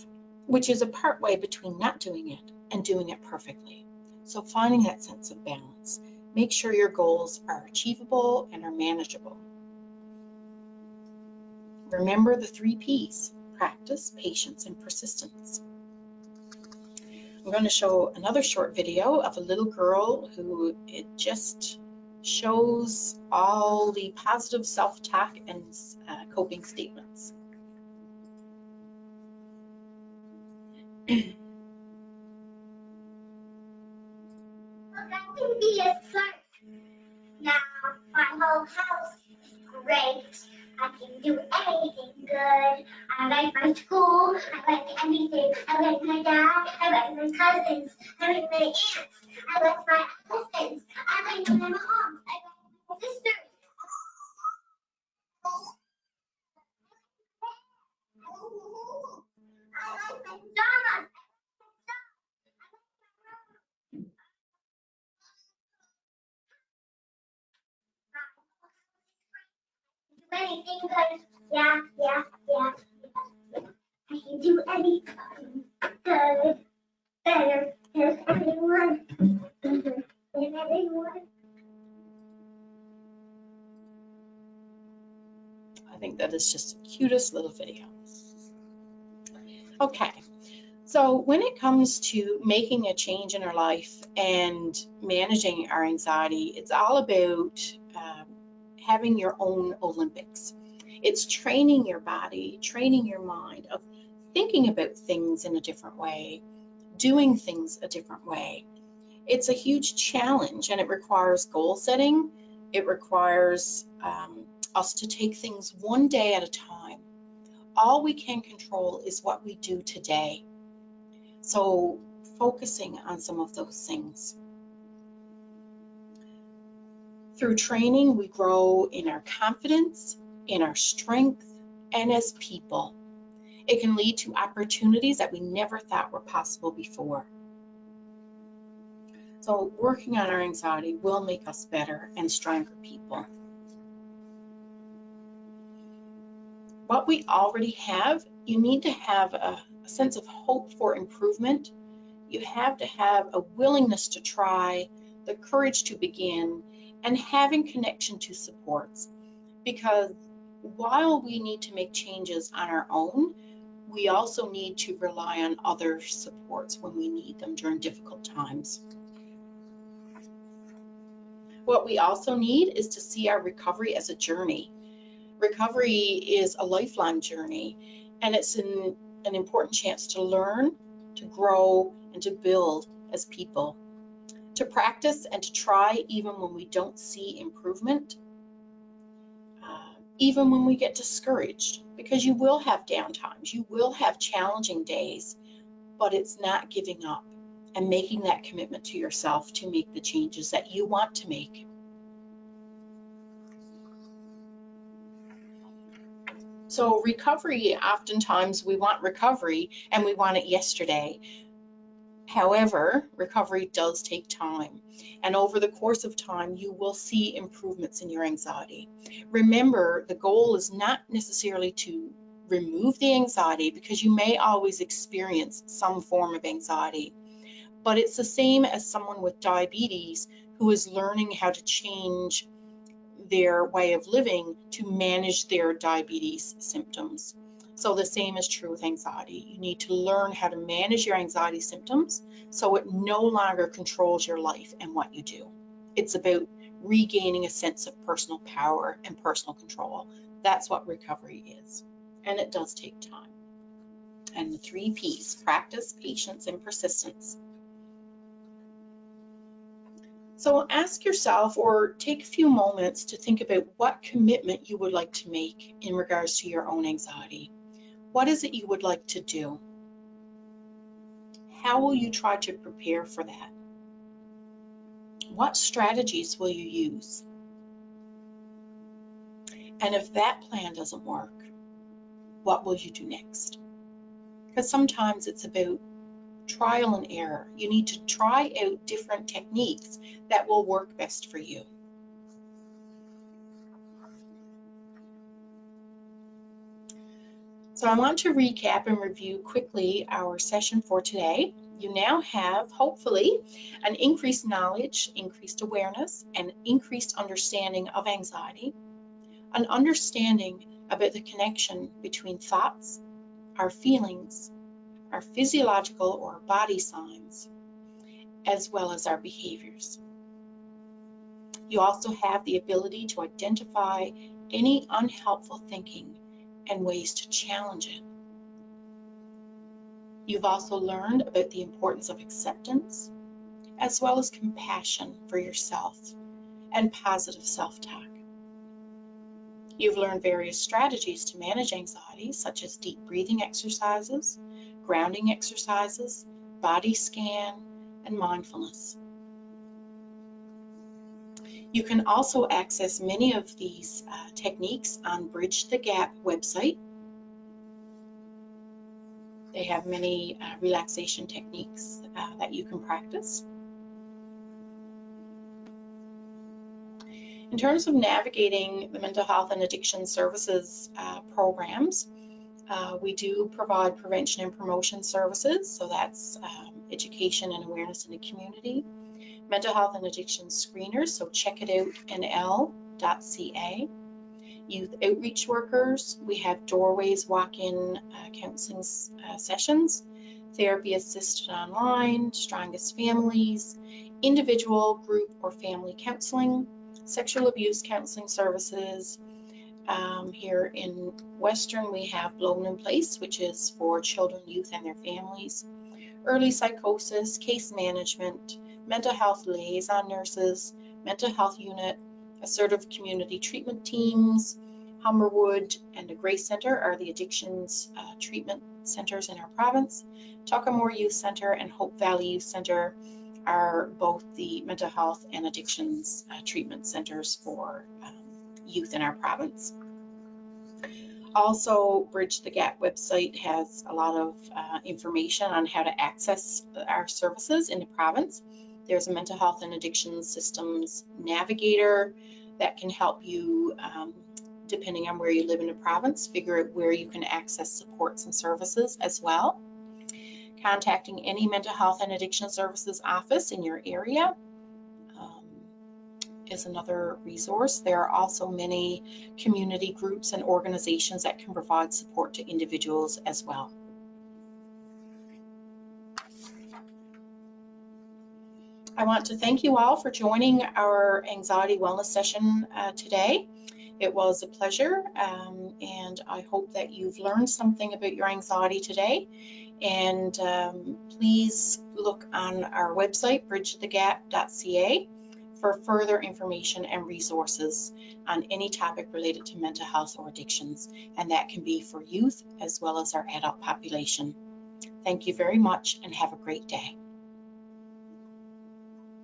which is a part way between not doing it and doing it perfectly. So finding that sense of balance. Make sure your goals are achievable and are manageable. Remember the 3 P's: practice, patience, and persistence. I'm going to show another short video of a little girl who it just shows all the positive self-talk and coping statements. Look, I can be a clerk. Now my whole house is great. I can do anything good. I like my school. I like everything. I like my dad. I like my cousins. I like my aunts. I like my husbands. I like my mom. I like my sisters. I like my pajamas. Anything good. Yeah. I can do anything good. Better than everyone. Better than everyone. I think that is just the cutest little video. Okay, so when it comes to making a change in our life and managing our anxiety, it's all about having your own Olympics. It's training your body, training your mind of thinking about things in a different way, doing things a different way. It's a huge challenge and it requires goal setting. It requires us to take things one day at a time. All we can control is what we do today. So focusing on some of those things. Through training, we grow in our confidence, in our strength, and as people. It can lead to opportunities that we never thought were possible before. So working on our anxiety will make us better and stronger people. What we already have you need to have a sense of hope for improvement. You have to have a willingness to try, the courage to begin, and having connection to supports. Because while we need to make changes on our own, we also need to rely on other supports when we need them during difficult times. What we also need is to see our recovery as a journey. Recovery is a lifelong journey, and it's an important chance to learn, to grow, and to build as people. To practice and to try even when we don't see improvement, even when we get discouraged, because you will have downtimes, you will have challenging days, but it's not giving up and making that commitment to yourself to make the changes that you want to make. So recovery, oftentimes we want recovery and we want it yesterday. However, recovery does take time, and over the course of time, you will see improvements in your anxiety. Remember, the goal is not necessarily to remove the anxiety, because you may always experience some form of anxiety, but it's the same as someone with diabetes who is learning how to change their way of living to manage their diabetes symptoms. So the same is true with anxiety. You need to learn how to manage your anxiety symptoms so it no longer controls your life and what you do. It's about regaining a sense of personal power and personal control. That's what recovery is. And it does take time. And the 3 P's: practice, patience, and persistence. So ask yourself, or take a few moments to think about what commitment you would like to make in regards to your own anxiety. What is it you would like to do? How will you try to prepare for that? What strategies will you use? And if that plan doesn't work, what will you do next? Because sometimes it's about trial and error. You need to try out different techniques that will work best for you. So I want to recap and review quickly our session for today. You now have, hopefully, an increased knowledge, increased awareness, and increased understanding of anxiety, an understanding about the connection between thoughts, our feelings, our physiological or body signs, as well as our behaviors. You also have the ability to identify any unhelpful thinking and ways to challenge it. You've also learned about the importance of acceptance, as well as compassion for yourself and positive self-talk. You've learned various strategies to manage anxiety, such as deep breathing exercises, grounding exercises, body scan, and mindfulness. You can also access many of these techniques on Bridge the Gap website. They have many relaxation techniques that you can practice. In terms of navigating the mental health and addiction services programs, we do provide prevention and promotion services, so that's education and awareness in the community. Mental health and addiction screeners, so check it out, nl.ca. Youth outreach workers, we have doorways, walk-in counseling sessions, therapy assisted online, strongest families, individual, group, or family counseling, sexual abuse counseling services. Here in Western, we have Blown in Place, which is for children, youth, and their families, early psychosis, case management, mental health liaison nurses, mental health unit, assertive community treatment teams. Humberwood and the Grace Center are the addictions treatment centers in our province. Tuckamore Youth Center and Hope Valley Youth Center are both the mental health and addictions treatment centers for youth in our province. Also, Bridge the Gap website has a lot of information on how to access our services in the province. There's a mental health and addiction systems navigator that can help you depending on where you live in the province, figure out where you can access supports and services as well. Contacting any mental health and addiction services office in your area is another resource. There are also many community groups and organizations that can provide support to individuals as well. I want to thank you all for joining our anxiety wellness session today. It was a pleasure, and I hope that you've learned something about your anxiety today. And please look on our website, bridgethegap.ca, for further information and resources on any topic related to mental health or addictions, and that can be for youth as well as our adult population. Thank you very much and have a great day.